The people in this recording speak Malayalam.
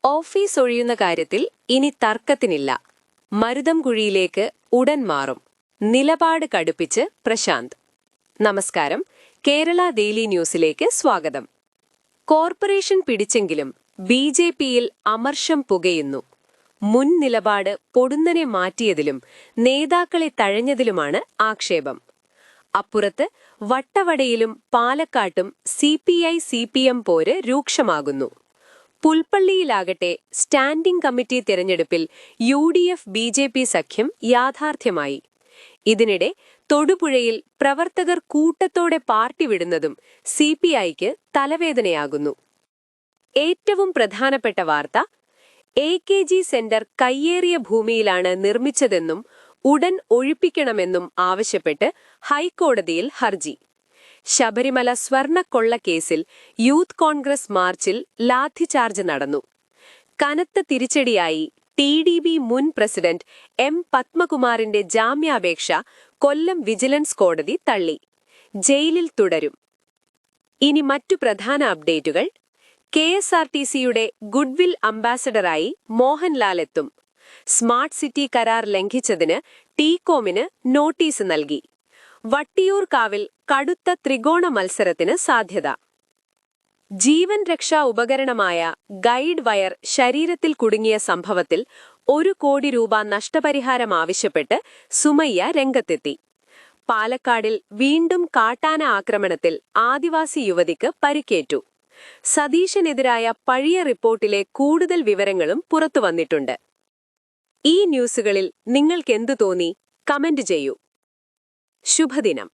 ഓഫീസ് ഒഴിയുന്ന കാര്യത്തിൽ ഇനി തർക്കത്തിനില്ല. മരുതംകുഴിയിലേക്ക് ഉടൻ മാറും. നിലപാട് കടുപ്പിച്ച് പ്രശാന്ത്. നമസ്കാരം, കേരള ഡെയിലി ന്യൂസിലേക്ക് സ്വാഗതം. കോർപ്പറേഷൻ പിടിച്ചെങ്കിലും ബി.ജെ.പിയിൽ അമർഷം പുകയുന്നു. മുൻ നിലപാട് പൊടുന്നനെ മാറ്റിയതിലും നേതാക്കളെ തഴഞ്ഞതിലുമാണ് ആക്ഷേപം. അപ്പുറത്ത് വട്ടവടയിലും പാലക്കാട്ടും CPI-CPM പോര് രൂക്ഷമാകുന്നു. പുൽപ്പള്ളിയിലാകട്ടെ സ്റ്റാൻഡിംഗ് കമ്മിറ്റി തിരഞ്ഞെടുപ്പിൽ UDF BJP സഖ്യം യാഥാർത്ഥ്യമായി. ഇതിനിടെ തൊടുപുഴയിൽ പ്രവർത്തകർ കൂട്ടത്തോടെ പാർട്ടി വിടുന്നതും CPIക്ക് തലവേദനയാകുന്നു. ഏറ്റവും പ്രധാനപ്പെട്ട വാർത്ത, AKG സെന്റർ കയ്യേറിയ ഭൂമിയിലാണ് നിർമ്മിച്ചതെന്നും ഉടൻ ഒഴിപ്പിക്കണമെന്നും ആവശ്യപ്പെട്ട് ഹൈക്കോടതിയിൽ ഹർജി. ശബരിമല സ്വർണ്ണക്കൊള്ളക്കേസിൽ യൂത്ത് കോൺഗ്രസ് മാർച്ചിൽ ലാത്തിചാർജ് നടന്നു. കനത്ത തിരിച്ചടിയായി TDB മുൻ പ്രസിഡന്റ് M. പത്മകുമാറിന്റെ ജാമ്യാപേക്ഷ കൊല്ലം വിജിലൻസ് കോടതി തള്ളി. ജയിലിൽ തുടരും. ഇനി മറ്റു പ്രധാന അപ്ഡേറ്റുകൾ. KSRTCയുടെ ഗുഡ്വിൽ അംബാസഡറായി മോഹൻലാൽ എത്തും. സ്മാർട്ട് സിറ്റി കരാർ ലംഘിച്ചതിന് ടീകോമിന് നോട്ടീസ് നൽകി. വട്ടിയൂർക്കാവിൽ കടുത്ത ത്രികോണ മത്സരത്തിന് സാധ്യത. ജീവൻ രക്ഷാ ഉപകരണമായ ഗൈഡ് വയർ ശരീരത്തിൽ കുടുങ്ങിയ സംഭവത്തിൽ 1 കോടി രൂപ നഷ്ടപരിഹാരം ആവശ്യപ്പെട്ട് സുമയ്യ രംഗത്തെത്തി. പാലക്കാടിൽ വീണ്ടും കാട്ടാന ആക്രമണത്തിൽ ആദിവാസി യുവതിക്ക് പരിക്കേറ്റു. സതീശനെതിരായ പഴയ റിപ്പോർട്ടിലെ കൂടുതൽ വിവരങ്ങളും പുറത്തുവന്നിട്ടുണ്ട്. ഈ ന്യൂസുകളിൽ നിങ്ങൾക്കെന്തു തോന്നി? കമന്റ് ചെയ്യൂ. ശുഭദിനം.